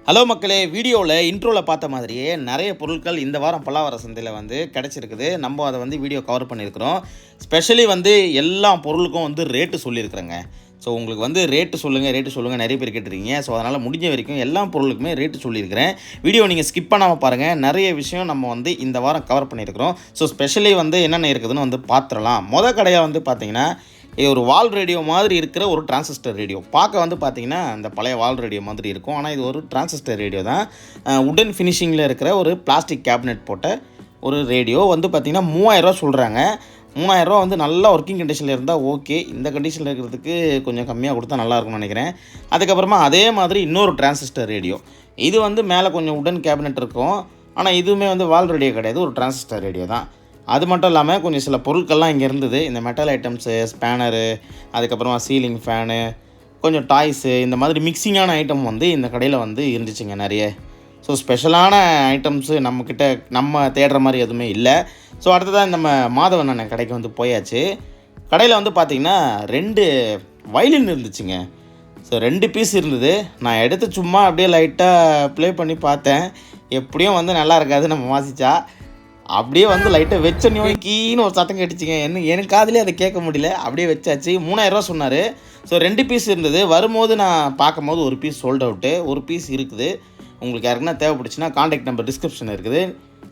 Hello மக்களே, வீடியோவில் இன்ட்ரோவில் பார்த்த மாதிரியே நிறைய பொருட்கள் இந்த வாரம் பல்லாவர சந்தையில் வந்து கிடச்சிருக்குது. நம்ம அதை வந்து வீடியோ கவர் பண்ணியிருக்கிறோம். ஸ்பெஷலி வந்து எல்லா பொருளுக்கும் வந்து ரேட்டு சொல்லியிருக்கிறேங்க. ஸோ உங்களுக்கு வந்து ரேட்டு சொல்லுங்கள் நிறைய பேர் கேட்டுருக்கீங்க. ஸோ அதனால் முடிஞ்ச வரைக்கும் எல்லா பொருளுக்குமே ரேட்டு சொல்லியிருக்கிறேன். வீடியோ நீங்கள் ஸ்கிப் பண்ணாமல் பாருங்கள். நிறைய விஷயம் நம்ம வந்து இந்த வாரம் கவர் பண்ணியிருக்கிறோம். ஸோ ஸ்பெஷலி வந்து என்னென்ன இருக்குதுன்னு வந்து பார்த்துடலாம். கடையாக வந்து பார்த்தீங்கன்னா இது ஒரு வால் ரேடியோ மாதிரி இருக்கிற ஒரு டிரான்சிஸ்டர் ரேடியோ. பார்க்க வந்து பார்த்திங்கன்னா அந்த பழைய வால் ரேடியோ மாதிரி இருக்கும். ஆனால் இது ஒரு டிரான்சிஸ்டர் ரேடியோ தான். உடன் ஃபினிஷிங்கில் இருக்கிற ஒரு பிளாஸ்டிக் கேபினெட் போட்ட ஒரு ரேடியோ வந்து பார்த்திங்கன்னா 3000 சொல்கிறாங்க. 3000 வந்து நல்ல ஒர்க்கிங் கண்டிஷனில் இருந்தால் ஓகே. இந்த கண்டிஷனில் இருக்கிறதுக்கு கொஞ்சம் கம்மியாக கொடுத்தா நல்லாயிருக்கும்னு நினைக்கிறேன். அதுக்கப்புறமா அதே மாதிரி இன்னொரு டிரான்சிஸ்டர் ரேடியோ. இது வந்து மேலே கொஞ்சம் உடன் கேபினெட் இருக்கும். ஆனால் இதுவுமே வந்து வால் ரேடியோ கிடையாது, ஒரு டிரான்சிஸ்டர் ரேடியோ தான். அது மட்டும் இல்லாமல் கொஞ்சம் சில பொருட்கள்லாம் இங்கே இருந்தது. இந்த மெட்டல் ஐட்டம்ஸு, ஸ்பேனரு, அதுக்கப்புறமா சீலிங் ஃபேனு, கொஞ்சம் டாய்ஸு, இந்த மாதிரி மிக்சிங்கான ஐட்டம் வந்து இந்த கடையில் வந்து இருந்துச்சுங்க நிறைய. ஸோ ஸ்பெஷலான ஐட்டம்ஸு நம்ம தேடுற மாதிரி எதுவுமே இல்லை. ஸோ அடுத்ததான் நம்ம மாதவன் அண்ணன் கடைக்கு வந்து போயாச்சு. கடையில் வந்து பார்த்திங்கன்னா 2 வயலின் இருந்துச்சுங்க. ஸோ 2 பீஸ் இருந்தது. நான் எடுத்து சும்மா அப்படியே லைட்டாக ப்ளே பண்ணி பார்த்தேன். எப்படியும் வந்து நல்லா இருக்காது நம்ம வாசித்தா. அப்படியே வந்து லைட்டாக வச்ச கீன்னு ஒரு சத்தம் கேட்டுச்சுங்க. எனக்கு காதுலேயே அதை கேட்க முடியல. அப்படியே வச்சாச்சு. 3000 சொன்னார். ஸோ 2 பீஸ் இருந்தது. வரும்போது நான் பார்க்கும்போது ஒரு பீஸ் சோல்ட் அவுட்டு, ஒரு பீஸ் இருக்குது. உங்களுக்கு யாருக்குன்னா தேவைப்படுச்சுன்னா கான்டாக்ட் நம்பர் டிஸ்கிரிப்ஷன் இருக்குது,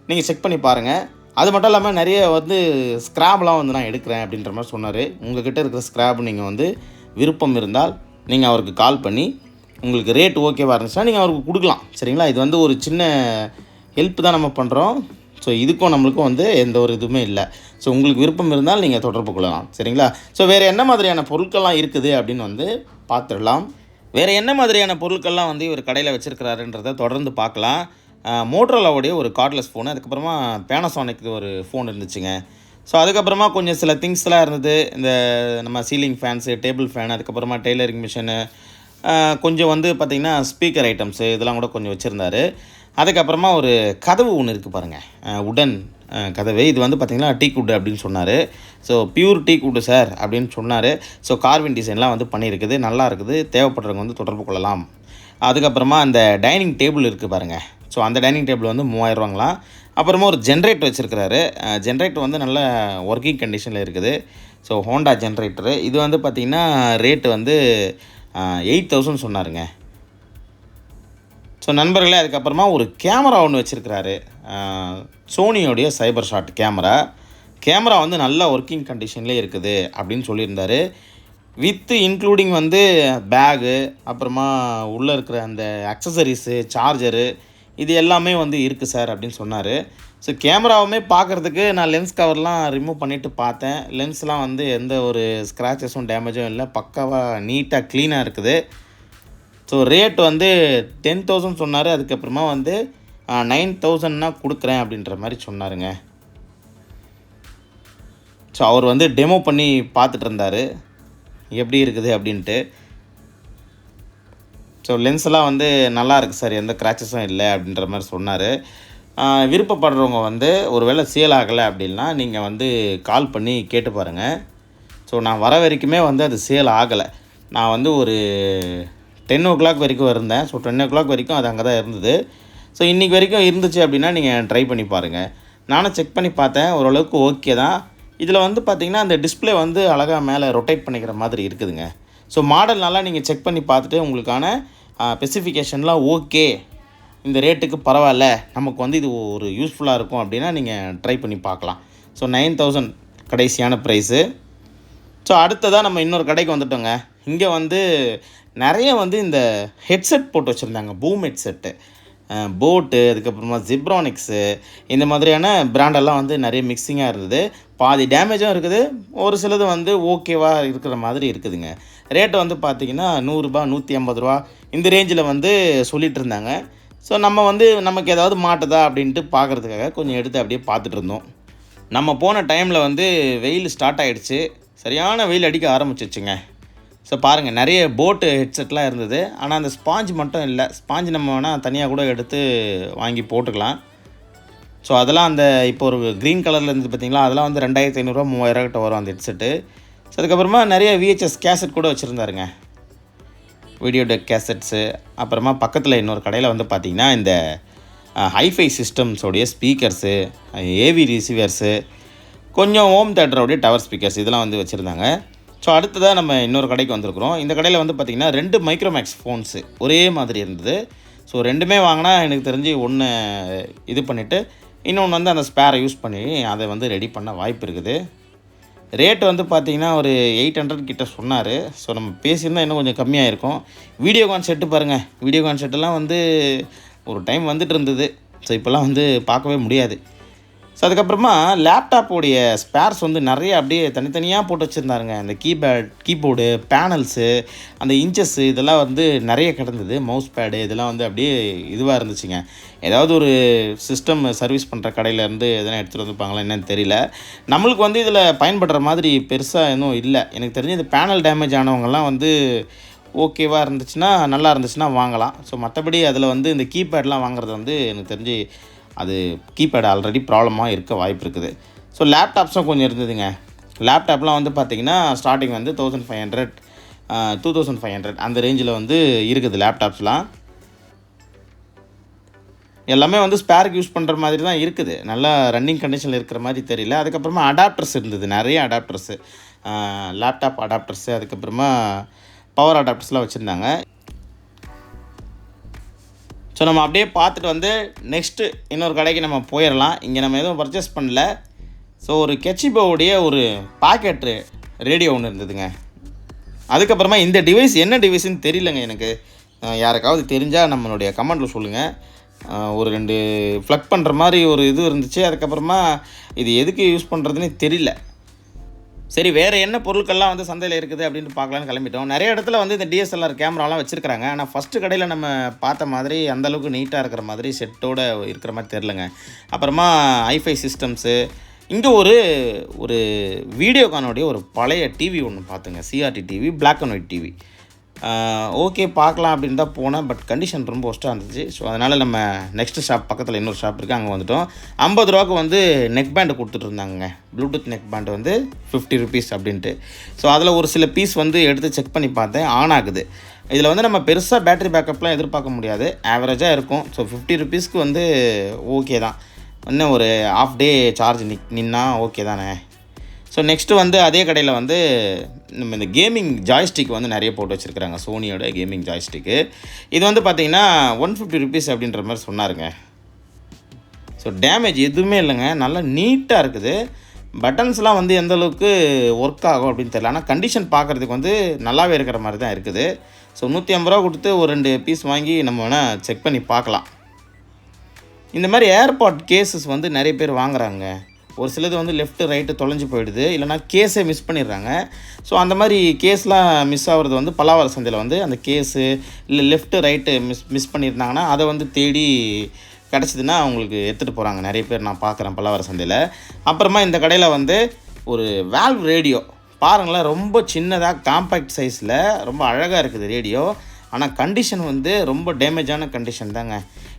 நீங்கள் செக் பண்ணி பாருங்கள். அது மட்டும் இல்லாமல் நிறைய வந்து ஸ்க்ராப்லாம் வந்து நான் எடுக்கிறேன் அப்படின்ற மாதிரி சொன்னார். உங்கள்கிட்ட இருக்கிற ஸ்க்ராப் நீங்கள் வந்து விருப்பம் இருந்தால் நீங்கள் அவருக்கு கால் பண்ணி உங்களுக்கு ரேட் ஓகேவாக இருந்துச்சுன்னா நீங்கள் அவருக்கு கொடுக்கலாம். சரிங்களா? இது வந்து ஒரு சின்ன ஹெல்ப் தான் நம்ம பண்ணுறோம். ஸோ இதுக்கும் நம்மளுக்கும் வந்து எந்த ஒரு இதுவுமே இல்லை. ஸோ உங்களுக்கு விருப்பம் இருந்தால் நீங்கள் தொடர்பு கொள்ளலாம். சரிங்களா? ஸோ வேறு என்ன மாதிரியான பொருட்கள்லாம் இருக்குது அப்படின்னு வந்து பார்த்துடலாம். வேறு என்ன மாதிரியான பொருட்கள்லாம் வந்து இவர் கடையில் வச்சுருக்கிறாருன்றதை தொடர்ந்து பார்க்கலாம். மோட்டோரோலாவுடைய ஒரு கார்ட்லெஸ் ஃபோனு, அதுக்கப்புறமா பேனாசோனிக் ஒரு ஃபோன் இருந்துச்சுங்க. ஸோ அதுக்கப்புறமா கொஞ்சம் சில திங்ஸ்லாம் இருந்தது. இந்த நம்ம சீலிங் ஃபேன்ஸு, டேபிள் ஃபேன், அதுக்கப்புறமா டெய்லரிங் மிஷினு, கொஞ்சம் வந்து பார்த்திங்கன்னா ஸ்பீக்கர் ஐட்டம்ஸு இதெல்லாம் கூட கொஞ்சம் வச்சுருந்தார். அதுக்கப்புறமா ஒரு கதவு ஒன்று இருக்குது பாருங்கள், உடன் கதவு. இது வந்து பார்த்திங்கன்னா டீக் வுட் அப்படின்னு சொன்னார். ஸோ பியூர் டீக் வுட்டு சார் அப்படின்னு சொன்னார். ஸோ கார்வின் டிசைன்லாம் வந்து பண்ணியிருக்குது, நல்லா இருக்குது. தேவைப்படுறவங்க வந்து தொடர்பு கொள்ளலாம். அதுக்கப்புறமா அந்த டைனிங் டேபிள் இருக்குது பாருங்கள். ஸோ அந்த டைனிங் டேபிள் வந்து 3000 அப்புறமா ஒரு ஜென்ரேட்டர் வச்சுருக்கிறாரு. ஜென்ரேட்டர் வந்து நல்ல ஒர்க்கிங் கண்டிஷனில் இருக்குது. So Honda generator. இது வந்து பார்த்திங்கன்னா ரேட்டு வந்து 8000 சொன்னாருங்க. ஸோ நண்பர்களே, அதுக்கப்புறமா ஒரு கேமரா ஒன்று வச்சுருக்கிறாரு. சோனியோடைய சைபர் ஷாட் கேமரா வந்து நல்ல ஒர்க்கிங் கண்டிஷன்லேயே இருக்குது அப்படின்னு சொல்லியிருந்தார். வித்து இன்க்ளூடிங் வந்து பேகு, அப்புறமா உள்ளே இருக்கிற அந்த அக்சசரிஸு, சார்ஜரு, இது எல்லாமே வந்து இருக்குது சார் அப்படின்னு சொன்னார். ஸோ கேமராவுமே பார்க்குறதுக்கு நான் லென்ஸ் கவர்லாம் ரிமூவ் பண்ணிவிட்டு பார்த்தேன். லென்ஸ்லாம் வந்து எந்த ஒரு ஸ்க்ராச்சஸும் டேமேஜும் இல்லை, பக்காவாக நீட்டாக க்ளீனாக இருக்குது. ஸோ ரேட் வந்து 10,000 சொன்னார். அதுக்கப்புறமா வந்து 9,000 கொடுக்குறேன் அப்படின்ற மாதிரி சொன்னாருங்க. ஸோ அவர் வந்து டெமோ பண்ணி பார்த்துட்டு இருந்தார் எப்படி இருக்குது அப்படின்ட்டு. ஸோ லென்ஸ்லாம் வந்து நல்லா இருக்குது சார், எந்த கிராச்சஸும் இல்லை அப்படின்ற மாதிரி சொன்னார். விருப்பப்படுறவங்க வந்து ஒரு வேளை சேல் ஆகலை அப்படின்னா நீங்கள் வந்து கால் பண்ணி கேட்டு பாருங்கள். ஸோ நான் வர வரைக்குமே வந்து அது சேல் ஆகலை. நான் வந்து ஒரு 10 வரைக்கும் இருந்தேன். ஸோ 10 வரைக்கும் அது அங்கே தான் இருந்தது. ஸோ இன்றைக்கி வரைக்கும் இருந்துச்சு அப்படின்னா நீங்கள் ட்ரை பண்ணி பாருங்கள். நானும் செக் பண்ணி பார்த்தேன், ஓரளவுக்கு ஓகே தான். இதில் வந்து பார்த்திங்கன்னா அந்த டிஸ்பிளே வந்து அழகாக மேலே ரொட்டேட் பண்ணிக்கிற மாதிரி இருக்குதுங்க. ஸோ மாடல் நல்லா நீங்கள் செக் பண்ணி பார்த்துட்டு உங்களுக்கான ஸ்பெசிஃபிகேஷன்லாம் ஓகே, இந்த ரேட்டுக்கு பரவாயில்ல, நமக்கு வந்து இது ஒரு யூஸ்ஃபுல்லாக இருக்கும் அப்படின்னா நீங்கள் ட்ரை பண்ணி பார்க்கலாம். ஸோ 9000 கடைசியான ப்ரைஸு. ஸோ அடுத்ததாக நம்ம இன்னொரு கடைக்கு வந்துட்டோங்க. இங்கே வந்து நிறைய வந்து இந்த ஹெட்செட் போட்டு வச்சுருந்தாங்க, பூம் ஹெட்செட்டு, போட்டு, அதுக்கப்புறமா ஜிப்ரானிக்ஸு, இந்த மாதிரியான பிராண்டெல்லாம் வந்து நிறைய மிக்சிங்காக இருந்தது. பாதி டேமேஜும் இருக்குது, ஒரு சிலது வந்து ஓகேவாக இருக்கிற மாதிரி இருக்குதுங்க. ரேட்டு வந்து பார்த்திங்கன்னா 100 ரூபா, 150 ரூபா இந்த ரேஞ்சில் வந்து சொல்லிகிட்டு இருந்தாங்க. ஸோ நம்ம வந்து நமக்கு ஏதாவது மாட்டுதா அப்படின்ட்டு பார்க்குறதுக்காக கொஞ்சம் எடுத்து அப்படியே பார்த்துட்டு இருந்தோம். நம்ம போன டைமில் வந்து வெயில் ஸ்டார்ட் ஆகிடுச்சு, சரியான வெயில் அடிக்க ஆரம்பிச்சிச்சுங்க. ஸோ பாருங்கள், நிறைய போட்டு ஹெட்செட்லாம் இருந்தது. ஆனால் அந்த ஸ்பாஞ்ச் மட்டும் இல்லை. ஸ்பாஞ்ச் நம்ம வேணால் தனியாக கூட எடுத்து வாங்கி போட்டுக்கலாம். ஸோ அதெல்லாம் அந்த இப்போ ஒரு க்ரீன் கலரில் இருந்தது பார்த்திங்களா, அதெல்லாம் வந்து 2500 ரூபா 3000 கிட்ட வரும் அந்த ஹெட்செட்டு. ஸோ அதுக்கப்புறமா நிறைய VHS கேசட் கூட வச்சுருந்தாருங்க. வீடியோ டெக் கேசட்ஸு, அப்புறமா பக்கத்தில் இன்னொரு கடையில் வந்து பார்த்திங்கன்னா இந்த ஹைஃபை சிஸ்டம்ஸோடைய ஸ்பீக்கர்ஸு, ஏவி ரிசீவர்ஸு, கொஞ்சம் ஹோம் தேட்டரோடைய டவர் ஸ்பீக்கர்ஸ் இதெல்லாம் வந்து வச்சுருந்தாங்க. ஸோ அடுத்ததாக நம்ம இன்னொரு கடைக்கு வந்திருக்கிறோம். இந்த கடையில் வந்து பார்த்திங்கன்னா 2 மைக்ரோமேக்ஸ் ஃபோன்ஸு ஒரே மாதிரி இருந்தது. ஸோ 2மே வாங்கினா எனக்கு தெரிஞ்சு ஒன்று இது பண்ணிவிட்டு இன்னொன்று வந்து அந்த ஸ்பேரை யூஸ் பண்ணி அதை வந்து ரெடி பண்ண வாய்ப்பு இருக்குது. ரேட் வந்து பார்த்திங்கன்னா ஒரு 800 கிட்ட சொன்னார். ஸோ நம்ம பேசியிருந்தால் இன்னும் கொஞ்சம் கம்மியாக இருக்கும். வீடியோகான் செட்டு பாருங்கள், வீடியோகான் செட்டெல்லாம் வந்து ஒரு டைம் வந்துட்டு இருந்தது. ஸோ இப்போல்லாம் வந்து பார்க்கவே முடியாது. ஸோ அதுக்கப்புறமா லேப்டாப்போடைய ஸ்பேர்ஸ் வந்து நிறைய அப்படியே தனித்தனியாக போட்டு வச்சுருந்தாருங்க. இந்த கீபோர்டு, பேனல்ஸு, அந்த இன்ச்சஸ்ஸு இதெல்லாம் வந்து நிறைய கிடந்தது. மவுஸ் பேடு இதெல்லாம் வந்து அப்படியே இதுவாக இருந்துச்சுங்க. ஏதாவது ஒரு சிஸ்டம் சர்வீஸ் பண்ணுற கடையிலேருந்து எதனா எடுத்துகிட்டு வந்துருப்பாங்களா என்னன்னு தெரியல. நம்மளுக்கு வந்து இதில் பயன்படுற மாதிரி பெருசாக எதுவும் இல்லை. எனக்கு தெரிஞ்சு இந்த பேனல் டேமேஜ் ஆனவங்கலாம் வந்து ஓகேவாக இருந்துச்சுன்னா, நல்லா இருந்துச்சுன்னா வாங்கலாம். ஸோ மற்றபடி அதில் வந்து இந்த கீபேட்லாம் வாங்குறது வந்து எனக்கு தெரிஞ்சு அது கீபேட் ஆல்ரெடி ப்ராப்ளமாக இருக்க வாய்ப்பு இருக்குது. ஸோ லேப்டாப்ஸும் கொஞ்சம் இருந்ததுங்க. லேப்டாப்லாம் வந்து பார்த்திங்கன்னா ஸ்டார்டிங் வந்து 1500 2500 அந்த ரேஞ்சில் வந்து இருக்குது லேப்டாப்ஸ்லாம். எல்லாமே வந்து ஸ்பேருக்கு யூஸ் பண்ணுற மாதிரி தான் இருக்குது. நல்லா ரன்னிங் கண்டிஷனில் இருக்கிற மாதிரி தெரியல. அதுக்கப்புறமா அடாப்டர்ஸ் இருந்தது, நிறைய அடாப்டர்ஸு, லேப்டாப் அடாப்டர்ஸு, அதுக்கப்புறமா பவர் அடாப்டர்ஸ்லாம் வச்சுருந்தாங்க. ஸோ நம்ம அப்படியே பார்த்துட்டு வந்து நெக்ஸ்ட்டு இன்னொரு கடைக்கு நம்ம போயிடலாம். இங்கே நம்ம எதுவும் பர்ச்சேஸ் பண்ணல. ஸோ ஒரு கெச்சிபோவுடைய ஒரு பாக்கெட்டு ரேடியோ ஒன்று இருந்ததுங்க. அதுக்கப்புறமா இந்த டிவைஸ் என்ன டிவைஸ்ன்னு தெரியலங்க எனக்கு. யாருக்காவது தெரிஞ்சால் நம்மளுடைய கமெண்ட்டில் சொல்லுங்கள். ஒரு 2 ஃப்ளக் பண்ணுற மாதிரி ஒரு இது இருந்துச்சு. அதுக்கப்புறமா இது எதுக்கு யூஸ் பண்ணுறதுன்னு தெரியல. சரி, வேறு என்ன பொருட்கள்லாம் வந்து சந்தையில் இருக்குது அப்படின்ட்டு பார்க்கலான்னு கிளம்பிட்டோம். நிறைய இடத்துல வந்து இந்த டிஎஸ்எல்ஆர் கேமராலாம் வச்சுருக்காங்க. ஆனால் ஃபஸ்ட்டு கடையில் நம்ம பார்த்த மாதிரி அந்தளவுக்கு நீட்டாக இருக்கிற மாதிரி செட்டோடு இருக்கிற மாதிரி தெரிலங்க. அப்புறமா ஹைஃபை சிஸ்டம்ஸு, இங்கே ஒரு வீடியோகானோடைய ஒரு பழைய டிவி ஒன்று பார்த்துங்க. CRT TV, black and white TV. Okay பார்க்கலாம் அப்படின்னு தான் போனேன். பட் கண்டிஷன் ரொம்ப ஒஸ்ட்டாக இருந்துச்சு. ஸோ அதனால் நம்ம நெக்ஸ்ட்டு ஷாப் பக்கத்தில் இன்னொரு ஷாப் இருக்குது, அங்கே வந்துவிட்டோம். 50 ரூபாய்க்கு வந்து நெக் பேண்டு கொடுத்துட்ருந்தாங்க. ப்ளூடூத் நெக் பேண்டு வந்து 50 ருபீஸ் அப்படின்ட்டு. ஸோ அதில் ஒரு சில பீஸ் வந்து எடுத்து செக் பண்ணி பார்த்தேன், ஆன் ஆகுது. இதில் வந்து நம்ம பெருசாக பேட்டரி பேக்கப்லாம் எதிர்பார்க்க முடியாது, ஆவரேஜாக இருக்கும். ஸோ 50 ருபீஸ்க்கு வந்து ஓகே தான். இன்னும் ஒரு ஆஃப் டே சார்ஜ் நின்னா ஓகே தானே. ஸோ நெக்ஸ்ட்டு வந்து அதே கடையில் வந்து நம்ம இந்த கேமிங் ஜாய்ஸ்டிக் வந்து நிறைய போட்டு வச்சுருக்குறாங்க. சோனியோட கேமிங் ஜாய்ஸ்டிக்கு. இது வந்து பார்த்திங்கன்னா 150 ருபீஸ் அப்படின்ற மாதிரி சொன்னாருங்க. ஸோ டேமேஜ் எதுவுமே இல்லைங்க, நல்லா நீட்டாக இருக்குது. பட்டன்ஸ்லாம் வந்து எந்தளவுக்கு ஒர்க் ஆகும் அப்படின்னு தெரியல. ஆனால் கண்டிஷன் பார்க்குறதுக்கு வந்து நல்லாவே இருக்கிற மாதிரி தான் இருக்குது. ஸோ 150 ரூபா கொடுத்து ஒரு 2 பீஸ் வாங்கி நம்ம வேணால் செக் பண்ணி பார்க்கலாம். இந்த மாதிரி ஏர்பாட் கேஸஸ் வந்து நிறைய பேர் வாங்குகிறாங்க. ஒரு சிலது வந்து லெஃப்ட்டு ரைட்டு தொலைஞ்சு போயிடுது, இல்லைனா கேஸே மிஸ் பண்ணிடுறாங்க. ஸோ அந்த மாதிரி கேஸ்லாம் மிஸ் ஆகிறது வந்து பல்லாவர சந்தையில் வந்து அந்த கேஸு இல்லை லெஃப்ட்டு ரைட்டு மிஸ் பண்ணியிருந்தாங்கன்னா அதை வந்து தேடி கிடச்சிதுன்னா அவங்களுக்கு எடுத்துகிட்டு போகிறாங்க நிறைய பேர், நான் பார்க்குறேன் பல்லாவர சந்தையில். அப்புறமா இந்த கடையில் வந்து ஒரு வால்வ் ரேடியோ பாருங்களேன், ரொம்ப சின்னதாக காம்பேக்ட் சைஸில் ரொம்ப அழகாக இருக்குது ரேடியோ. ஆனால் கண்டிஷன் வந்து ரொம்ப டேமேஜான கண்டிஷன் தாங்க.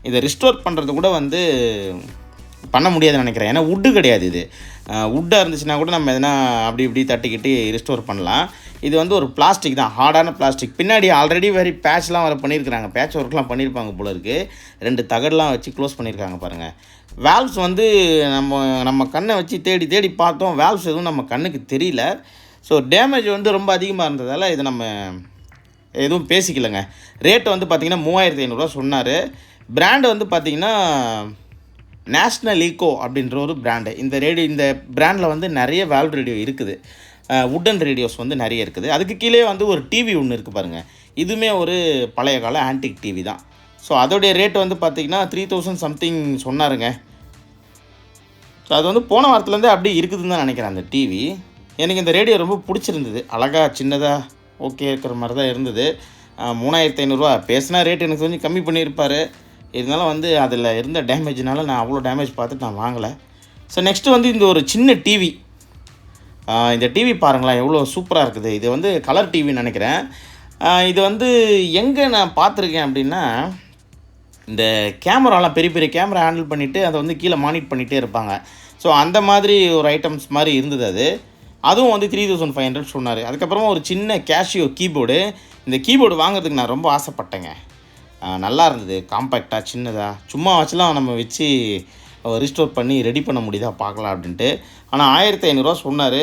இதை ரிஸ்டோர் பண்ணுறது கூட வந்து பண்ண முடியாதுன்னு நினைக்கிறேன். ஏன்னா வுட்டு கிடையாது இது. வுட்டாக இருந்துச்சுன்னா கூட நம்ம எதனா அப்படி இப்படி தட்டிக்கிட்டு ரிஸ்டோர் பண்ணலாம். இது வந்து ஒரு பிளாஸ்டிக் தான், ஹார்டான பிளாஸ்டிக். பின்னாடி ஆல்ரெடி வெரி பேட்ச்லாம் வர பண்ணியிருக்கிறாங்க, பேட்ச் ஒர்க்லாம் பண்ணியிருப்பாங்க போல இருக்குது. 2 தகடெலாம் வச்சு க்ளோஸ் பண்ணியிருக்காங்க பாருங்கள். வேல்வ்ஸ் வந்து நம்ம கண்ணை வச்சு தேடி தேடி பார்த்தோம், வேல்வ்ஸ் எதுவும் நம்ம கண்ணுக்கு தெரியல. ஸோ டேமேஜ் வந்து ரொம்ப அதிகமாக இருந்ததால் இதை நம்ம எதுவும் பேசிக்கலைங்க. ரேட்டு வந்து பார்த்திங்கன்னா 3500 ரூபா சொன்னார். பிராண்டு வந்து பார்த்திங்கன்னா நேஷ்னல் ஈகோ அப்படின்ற ஒரு பிராண்டு. இந்த பிராண்டில் வந்து நிறைய வால்வ் ரேடியோ இருக்குது. வுட்டன் ரேடியோஸ் வந்து நிறைய இருக்குது. அதுக்கு கீழே வந்து ஒரு டிவி ஒன்று இருக்குது பாருங்கள். இதுவுமே ஒரு பழைய கால ஆன்டிக் டிவி தான். ஸோ அதோடைய ரேட் வந்து பார்த்திங்கன்னா 3000 சம்திங் சொன்னாருங்க. ஸோ அது வந்து போன வாரத்துலேருந்தே அப்படி இருக்குதுன்னு தான் நினைக்கிறேன் அந்த டிவி. எனக்கு இந்த ரேடியோ ரொம்ப பிடிச்சிருந்தது, அழகாக சின்னதாக ஓகே இருக்கிற மாதிரி தான் இருந்தது. 3500 ரூபா பேசினா ரேட் எனக்கு கொஞ்சம் கம்மி பண்ணியிருப்பார். இருந்தாலும் வந்து அதில் இருந்த டேமேஜ்னால நான் அவ்வளோ டேமேஜ் பார்த்துட்டு நான் வாங்கலை. ஸோ நெக்ஸ்ட்டு வந்து இந்த ஒரு சின்ன டிவி, இந்த டிவி பாருங்களேன் எவ்வளோ சூப்பராக இருக்குது. இது வந்து கலர் டிவின்னு நினைக்கிறேன். இது வந்து எங்கே நான் பார்த்துருக்கேன் அப்படின்னா, இந்த கேமராலாம் பெரிய பெரிய கேமரா ஹேண்டில் பண்ணிவிட்டு அதை வந்து கீழே மானிட் பண்ணிகிட்டே இருப்பாங்க. ஸோ அந்த மாதிரி ஒரு ஐட்டம்ஸ் மாதிரி இருந்தது அது. அதுவும் வந்து 3500 சொன்னார். அதுக்கப்புறமா ஒரு சின்ன கேஷியோ கீபோர்டு. இந்த கீபோர்டு வாங்குறதுக்கு நான் ரொம்ப ஆசைப்பட்டேங்க. நல்லா இருந்தது, காம்பேக்டாக, சின்னதாக, சும்மா வச்சுலாம் நம்ம வச்சு ரீஸ்டோர் பண்ணி ரெடி பண்ண முடியுதா பார்க்கலாம் அப்படின்ட்டு. ஆனால் 1500 சொன்னார்.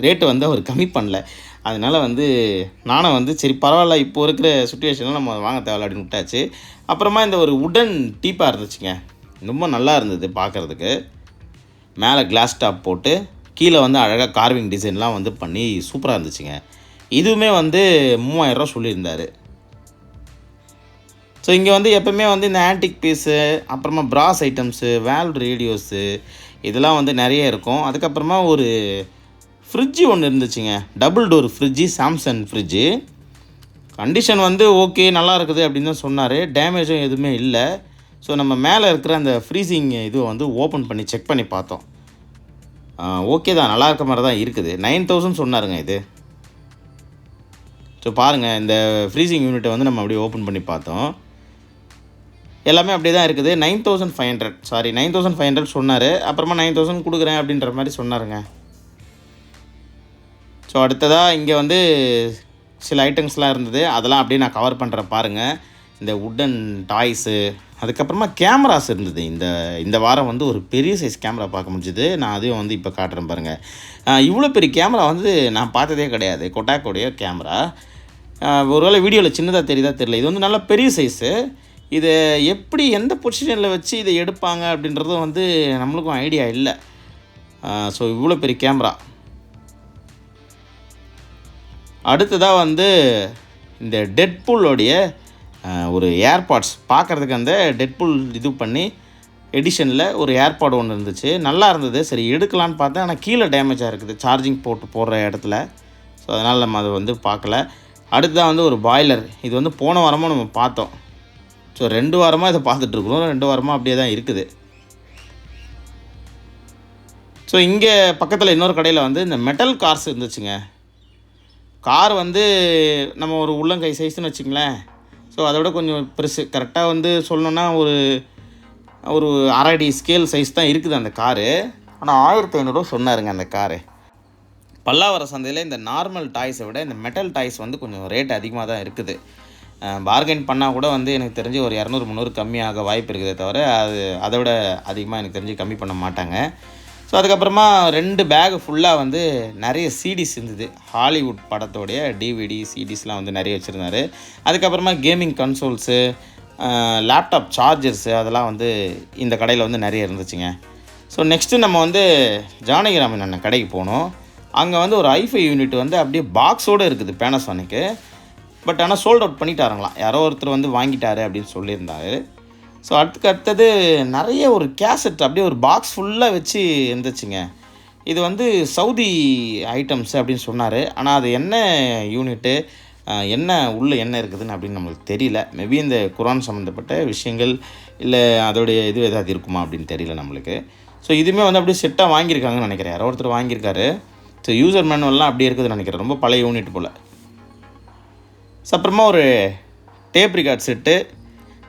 ரேட்டு வந்து அவர் கம்மி பண்ணல. அதனால் வந்து நானும் வந்து சரி பரவாயில்ல, இப்போ இருக்கிற சுச்சுவேஷனில் நம்ம வாங்க தேவையில்ல அப்படின்னு விட்டாச்சு. அப்புறமா இந்த ஒரு உடன் டீப்பாக இருந்துச்சுங்க, ரொம்ப நல்லா இருந்தது பார்க்குறதுக்கு. மேலே கிளாஸ் டாப் போட்டு கீழே வந்து அழகாக கார்விங் டிசைன்லாம் வந்து பண்ணி சூப்பராக இருந்துச்சுங்க. இதுவுமே வந்து 3000 சொல்லியிருந்தார். ஸோ இங்கே வந்து எப்போவுமே வந்து இந்த ஆன்டிக் பீஸு, அப்புறமா பிராஸ் ஐட்டம்ஸு, வேல்வ் ரேடியோஸு இதெல்லாம் வந்து நிறைய இருக்கும். அதுக்கப்புறமா ஒரு ஃப்ரிட்ஜு ஒன்று இருந்துச்சுங்க, double door fridge, Samsung fridge. Condition வந்து ஓகே, நல்லா இருக்குது அப்படின்னு தான் சொன்னார். டேமேஜும் எதுவுமே இல்லை. ஸோ நம்ம மேலே இருக்கிற அந்த ஃப்ரீசிங் இதுவை வந்து ஓப்பன் பண்ணி செக் பண்ணி பார்த்தோம். ஓகே தான், நல்லா இருக்க மாதிரி தான் இருக்குது. 9000 சொன்னாருங்க இது. ஸோ பாருங்கள், இந்த ஃப்ரீசிங் யூனிட்டை வந்து நம்ம அப்படியே ஓப்பன் பண்ணி பார்த்தோம். எல்லாமே அப்படியே தான் இருக்குது. 9500 சொன்னார். அப்புறமா 9000 கொடுக்குறேன் அப்படின்ற மாதிரி சொன்னாருங்க. ஸோ அடுத்ததாக இங்கே வந்து சில ஐட்டம்ஸ்லாம் இருந்தது, அதெல்லாம் அப்படியே நான் கவர் பண்ணுறேன் பாருங்கள். இந்த உட்டன் டாய்ஸு, அதுக்கப்புறமா கேமராஸ் இருந்தது. இந்த வாரம் வந்து ஒரு பெரிய சைஸ் கேமரா பார்க்க முடிஞ்சுது. நான் அதையும் வந்து இப்போ காட்டுறேன் பாருங்கள். இவ்வளோ பெரிய கேமரா வந்து நான் பார்த்ததே கிடையாது. கொட்டாக்கோடைய கேமரா. ஒருவேளை வீடியோவில் சின்னதாக தெரியுதா தெரியல. இது வந்து நல்லா பெரிய சைஸு. இதை எப்படி எந்த பொசிஷனில் வச்சு இதை எடுப்பாங்க அப்படின்றதும் வந்து நம்மளுக்கும் ஐடியா இல்லை. ஸோ இவ்வளோ பெரிய கேமரா. அடுத்ததாக வந்து இந்த டெட்பூலோடைய ஒரு ஏர்பாட்ஸ் பார்க்குறதுக்கு, அந்த டெட்பூல் இது பண்ணி எடிஷனில் ஒரு ஏர்பாட் ஒன்று இருந்துச்சு, நல்லா இருந்தது. சரி எடுக்கலான்னு பார்த்தேன், ஆனால் கீழே டேமேஜாக இருக்குது சார்ஜிங் போட்டு போடுற இடத்துல. ஸோ அதனால் நம்ம அதை வந்து பார்க்கல. அடுத்ததாக வந்து ஒரு பாய்லர். இது வந்து போன வாரமாக நம்ம பார்த்தோம். ஸோ 2 வாரமாக இதை பார்த்துட்ருக்குறோம். 2 வாரமாக அப்படியே தான் இருக்குது. ஸோ இங்கே பக்கத்தில் இன்னொரு கடையில் வந்து இந்த மெட்டல் கார்ஸ் இருந்துச்சுங்க. கார் வந்து நம்ம ஒரு உள்ளங்கை சைஸ்ன்னு வச்சுங்களேன். ஸோ அதை விட கொஞ்சம் பெருசு, கரெக்டாக வந்து சொல்லணுன்னா ஒரு அரை அடி ஸ்கேல் சைஸ் தான் இருக்குது அந்த காரு. ஆனால் 1500 சொன்னாருங்க அந்த காரு. பல்லாவரம் சந்தையில் இந்த நார்மல் டாய்ஸை விட இந்த மெட்டல் டாய்ஸ் வந்து கொஞ்சம் ரேட் அதிகமாக தான் இருக்குது. பார்கெயின் பண்ணால் கூட வந்து எனக்கு தெரிஞ்சு ஒரு 200-300 கம்மியாக வாய்ப்பு இருக்குதே தவிர அதை விட அதிகமாக எனக்கு தெரிஞ்சு கம்மி பண்ண மாட்டாங்க. ஸோ அதுக்கப்புறமா 2 பேக் ஃபுல்லாக வந்து நிறைய சிடிஸ் இருந்தது. ஹாலிவுட் படத்தோடைய டிவிடி சிடிஸ்லாம் வந்து நிறைய வச்சுருந்தார். அதுக்கப்புறமா கேமிங் கன்சோல்ஸு, லேப்டாப் சார்ஜர்ஸு அதெல்லாம் வந்து இந்த கடையில் வந்து நிறைய இருந்துச்சுங்க. ஸோ நெக்ஸ்ட்டு நம்ம வந்து ஜானகிராமன் அண்ணன் கடைக்கு போனோம். அங்கே வந்து ஒரு ஐஃபை யூனிட் வந்து அப்படியே பாக்ஸோடு இருக்குது பேனாசோனிக்கு. பட் ஆனால் சோல்ட் அவுட் பண்ணிட்டாருங்களாம். யாரோ ஒருத்தர் வந்து வாங்கிட்டாரு அப்படின்னு சொல்லியிருந்தாரு. ஸோ அடுத்தது நிறைய ஒரு கேசட் அப்படியே ஒரு பாக்ஸ் ஃபுல்லாக வச்சு இருந்துச்சுங்க. இது வந்து சவுதி ஐட்டம்ஸ் அப்படின்னு சொன்னார். ஆனால் அது என்ன யூனிட்டு, என்ன உள்ளே என்ன இருக்குதுன்னு அப்படின்னு நம்மளுக்கு தெரியல. மேபி இந்த குரான் சம்மந்தப்பட்ட விஷயங்கள் இல்லை அதோடைய இது ஏதாவது இருக்குமா அப்படின்னு தெரியல நம்மளுக்கு. ஸோ இதுவுமே வந்து அப்படியே செட்டாக வாங்கியிருக்காங்கன்னு நினைக்கிறேன். யாரோ ஒருத்தர் வாங்கியிருக்காரு. ஸோ யூசர் மேனுவல்லாம் அப்படியே இருக்குதுன்னு நினைக்கிறேன். ரொம்ப பழைய யூனிட் போல். ஸோ அப்புறமா ஒரு டேப் ரிகார்ட் செட்டு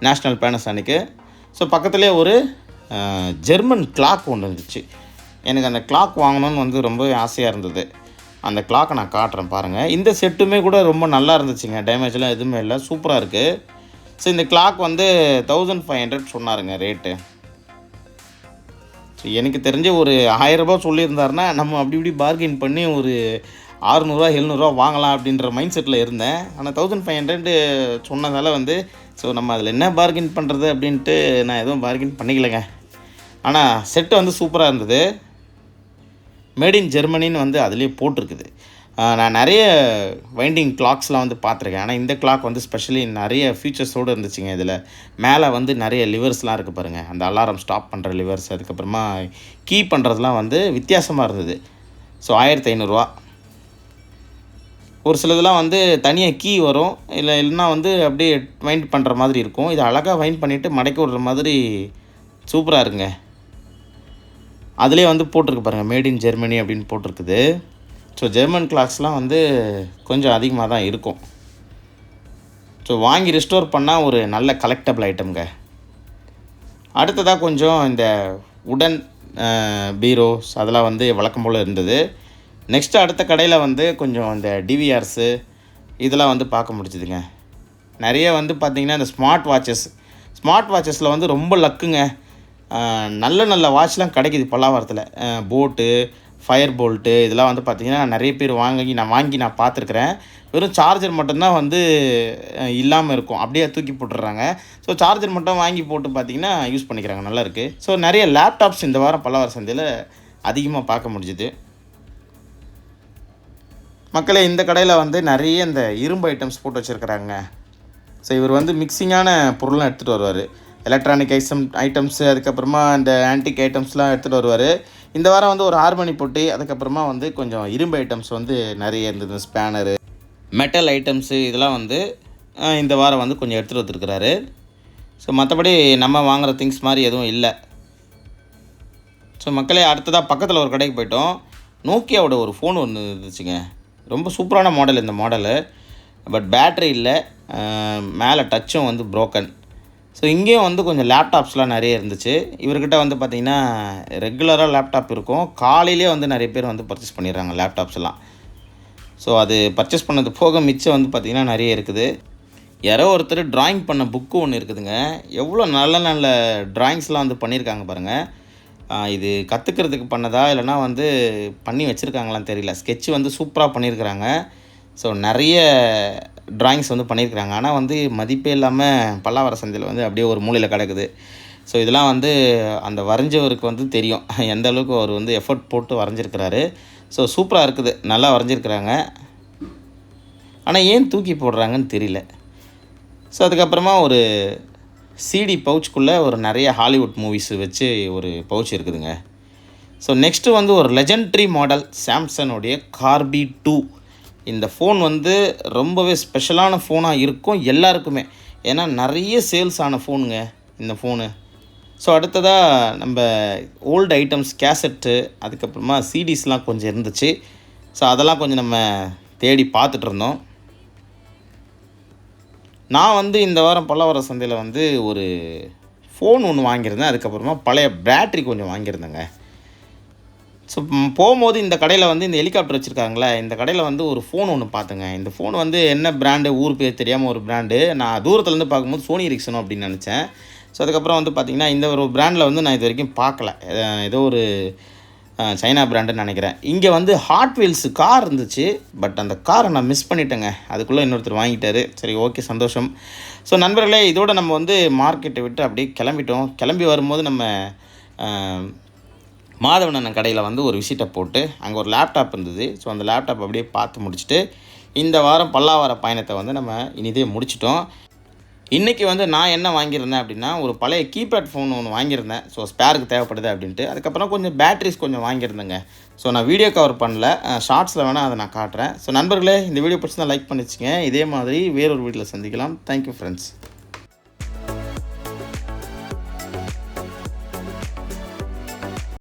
நேஷ்னல் பேனசானிக்கு. ஸோ பக்கத்துலேயே ஒரு ஜெர்மன் கிளாக் ஒன்று இருந்துச்சு. எனக்கு அந்த கிளாக் வாங்கணும்னு வந்து ரொம்ப ஆசையாக இருந்தது. அந்த கிளாக்கை நான் காட்டுறேன் பாருங்கள். இந்த செட்டுமே கூட ரொம்ப நல்லா இருந்துச்சுங்க. டேமேஜ்லாம் எதுவுமே இல்லை, சூப்பராக இருக்குது. ஸோ இந்த கிளாக் வந்து 1500 சொன்னாருங்க ரேட்டு. ஸோ எனக்கு தெரிஞ்ச ஒரு 1000 ரூபா சொல்லியிருந்தாருன்னா நம்ம அப்படி இப்படி பார்கெயின் பண்ணி ஒரு 600 700 வாங்கலாம் அப்படின்ற மைண்ட் செட்டில் இருந்தேன். ஆனால் 1500 சொன்னதால் வந்து ஸோ நம்ம அதில் என்ன பார்கெயின் பண்ணுறது அப்படின்ட்டு நான் எதுவும் பார்கெயின் பண்ணிக்கலைங்க. ஆனால் செட்டு வந்து சூப்பராக இருந்தது. மேட் இன் ஜெர்மனின்னு வந்து அதுலேயே போட்டிருக்குது. நான் நிறைய வைண்டிங் கிளாக்ஸ்லாம் வந்து பார்த்துருக்கேன். ஆனால் இந்த கிளாக் வந்து ஸ்பெஷலி நிறைய ஃபீச்சர்ஸோடு இருந்துச்சுங்க. இதில் மேலே வந்து நிறைய லிவர்ஸ்லாம் இருக்குது பாருங்கள், அந்த அலாரம் ஸ்டாப் பண்ணுற லிவர்ஸ். அதுக்கப்புறமா கீ பண்ணுறதுலாம் வந்து வித்தியாசமாக இருந்தது. ஸோ 1500. ஒரு சிலதெல்லாம் வந்து தனியாக கீ வரும், இல்லைன்னா வந்து அப்படியே வைண்ட் பண்ணுற மாதிரி இருக்கும். இது அழகாக வைண்ட் பண்ணிவிட்டு மடக்கி விடுற மாதிரி சூப்பராக இருக்குங்க. அதிலே வந்து போட்டிருக்கு பாருங்கள், மேட் இன் ஜெர்மனி அப்படின்னு போட்டிருக்குது. ஸோ ஜெர்மன் கிளாக்ஸ்லாம் வந்து கொஞ்சம் அதிகமாக தான் இருக்கும். ஸோ வாங்கி ரெஸ்டோர் பண்ணால் ஒரு நல்ல கலெக்டபிள் ஐட்டம்ங்க. அடுத்ததாக கொஞ்சம் இந்த உடன் பீரோஸ் அதெல்லாம் வந்து வழக்கம் போல் இருந்தது. நெக்ஸ்ட்டு அடுத்த கடையில் வந்து கொஞ்சம் இந்த டிவிஆர்ஸு இதெல்லாம் வந்து பார்க்க முடிஞ்சுதுங்க. நிறைய வந்து பார்த்திங்கன்னா இந்த ஸ்மார்ட் வாட்சஸில் வந்து ரொம்ப லக்குங்க. நல்ல நல்ல வாட்ச்லாம் கிடைக்கிது பல்லாவரத்தில். போட்டு, ஃபயர் போல்ட்டு இதெல்லாம் வந்து பார்த்திங்கன்னா நிறைய பேர் வாங்கி நான் பார்த்துருக்குறேன். வெறும் சார்ஜர் மட்டும்தான் வந்து இல்லாமல் இருக்கும், அப்படியே தூக்கி போட்டுடுறாங்க. ஸோ சார்ஜர் மட்டும் வாங்கி போட்டு பார்த்திங்கன்னா யூஸ் பண்ணிக்கிறாங்க, நல்லாயிருக்கு. ஸோ நிறைய லேப்டாப்ஸ் இந்த வாரம் பல்லாவரம் சந்தையில் அதிகமாக பார்க்க முடிஞ்சுது. மக்களே, இந்த கடையில் வந்து நிறைய இந்த இரும்பு ஐட்டம்ஸ் போட்டு வச்சுருக்கிறாங்க. ஸோ இவர் வந்து மிக்சிங்கான பொருள்லாம் எடுத்துகிட்டு வருவார். எலக்ட்ரானிக் ஐட்டம்ஸு, அதுக்கப்புறமா இந்த ஆன்டிக் ஐட்டம்ஸ்லாம் எடுத்துகிட்டு வருவார். இந்த வாரம் வந்து ஒரு ஹார்மோனி போட்டு, அதுக்கப்புறமா வந்து கொஞ்சம் இரும்பு ஐட்டம்ஸ் வந்து நிறைய இருந்தது. ஸ்பேனரு, மெட்டல் ஐட்டம்ஸு இதெல்லாம் வந்து இந்த வாரம் வந்து கொஞ்சம் எடுத்துகிட்டு வந்துருக்கிறாரு. ஸோ மற்றபடி நம்ம வாங்குகிற திங்ஸ் மாதிரி எதுவும் இல்லை. ஸோ மக்களே, அடுத்ததாக பக்கத்தில் ஒரு கடைக்கு போயிட்டோம். நோக்கியாவோட ஒரு ஃபோன் ஒன்று இருந்துச்சுங்க. ரொம்ப சூப்பரான மாடல் இந்த மாடலு. பட் பேட்ரி இல்லை, மேலே டச்சும் வந்து ப்ரோக்கன். ஸோ இங்கேயும் வந்து கொஞ்சம் லேப்டாப்ஸ்லாம் நிறைய இருந்துச்சு. இவர்கிட்ட வந்து பார்த்திங்கன்னா ரெகுலராக லேப்டாப் இருக்கும். காலையிலே வந்து நிறைய பேர் வந்து பர்ச்சேஸ் பண்ணிடுறாங்க லேப்டாப்ஸ்லாம். ஸோ அது பர்ச்சேஸ் பண்ணது போக மிச்சம் வந்து பார்த்திங்கன்னா நிறைய இருக்குது. யாரோ ஒருத்தர் ட்ராயிங் பண்ண புக்கு ஒன்று இருக்குதுங்க. எவ்வளோ நல்ல நல்ல ட்ராயிங்ஸ்லாம் வந்து பண்ணியிருக்காங்க பாருங்கள். இது கற்றுக்கிறதுக்கு பண்ணதா இல்லைனா வந்து பண்ணி வச்சுருக்காங்களான்னு தெரியல. ஸ்கெட்சு வந்து சூப்பராக பண்ணியிருக்கிறாங்க. ஸோ நிறைய ட்ராயிங்ஸ் வந்து பண்ணியிருக்கிறாங்க. ஆனால் வந்து மதிப்பே இல்லாமல் பல்லாவரம் சந்தையில் வந்து அப்படியே ஒரு மூலையில் கிடக்குது. ஸோ இதெல்லாம் வந்து அந்த வரைஞ்சவருக்கு வந்து தெரியும் எந்த அளவுக்கு அவர் வந்து எஃபர்ட் போட்டு வரைஞ்சிருக்கிறாரு. ஸோ சூப்பராக இருக்குது, நல்லா வரைஞ்சிருக்கிறாங்க. ஆனால் ஏன் தூக்கி போடுறாங்கன்னு தெரியல. ஸோ அதுக்கப்புறமா ஒரு சிடி பவுச்சுக்குள்ளே ஒரு நிறைய ஹாலிவுட் மூவிஸ் வச்சு ஒரு பவுச் இருக்குதுங்க. ஸோ நெக்ஸ்ட்டு வந்து ஒரு லெஜெண்ட்ரி மாடல் சாம்சங்கோடைய கார்பி 2. இந்த ஃபோன் வந்து ரொம்பவே ஸ்பெஷலான ஃபோனாக இருக்கும் எல்லாருக்குமே. ஏன்னா நிறைய சேல்ஸ் ஆன ஃபோனுங்க இந்த ஃபோனு. ஸோ அடுத்ததாக நம்ம ஓல்டு ஐட்டம்ஸ், கேசட்டு, அதுக்கப்புறமா சிடிஸ்லாம் கொஞ்சம் இருந்துச்சு. ஸோ அதெல்லாம் கொஞ்சம் நம்ம தேடி பார்த்துட்ருந்தோம். நான் வந்து இந்த வாரம் பல்லாவரம் சந்தையில் வந்து ஒரு ஃபோன் ஒன்று வாங்கியிருந்தேன். அதுக்கப்புறமா பழைய பேட்ரி கொஞ்சம் வாங்கியிருந்தேங்க. ஸோ போகும்போது இந்த கடையில் வந்து இந்த ஹெலிகாப்டர் வச்சுருக்காங்களே, இந்த கடையில் வந்து ஒரு ஃபோன் ஒன்று பார்த்தேங்க. இந்த ஃபோன் வந்து என்ன பிராண்டு, ஊர் பேர் தெரியாமல் ஒரு பிராண்டு. நான் தூரத்துலேருந்து பார்க்கும்போது சோனி எரிக்சனோ அப்படின்னு நினச்சேன். ஸோ அதுக்கப்புறம் வந்து பார்த்திங்கன்னா இந்த ஒரு பிராண்டில் வந்து நான் இது வரைக்கும் பார்க்கல. ஏதோ ஒரு சைனா பிராண்டுன்னு நினைக்கிறேன். இங்கே வந்து ஹாட் வீல்ஸு கார் இருந்துச்சு. பட் அந்த காரை நான் மிஸ் பண்ணிட்டேங்க. அதுக்குள்ளே இன்னொருத்தர் வாங்கிட்டார். சரி, ஓகே, சந்தோஷம். ஸோ நண்பர்களே, இதோடு நம்ம வந்து மார்க்கெட்டை விட்டு அப்படியே கிளம்பிட்டோம். கிளம்பி வரும்போது நம்ம மாதவன் கடையில் வந்து ஒரு விசிட்டை போட்டு அங்கே ஒரு லேப்டாப் இருந்தது. ஸோ அந்த லேப்டாப் அப்படியே பார்த்து முடிச்சுட்டு இந்த வாரம் பல்லாவர பயணத்தை வந்து நம்ம இனிதே முடிச்சிட்டோம். இன்றைக்கி வந்து நான் என்ன வாங்கியிருந்தேன் அப்படின்னா, ஒரு பழைய கீபேட் ஃபோன் ஒன்று வாங்கியிருந்தேன். ஸோ ஸ்பேருக்கு தேவைப்படுது அப்படின்ட்டு. அதுக்கப்புறம் கொஞ்சம் பேட்ரிஸ் கொஞ்சம் வாங்கியிருந்தேங்க. ஸோ நான் வீடியோ கவர் பண்ணல, ஷார்ட்ஸில் வேணால் அதை நான் காட்டுறேன். ஸோ நண்பர்களே, இந்த வீடியோ பிடிச்சி தான் லைக் பண்ணிச்சுங்க. இதே மாதிரி வேறொரு வீடியோவில் சந்திக்கலாம். Thank you friends.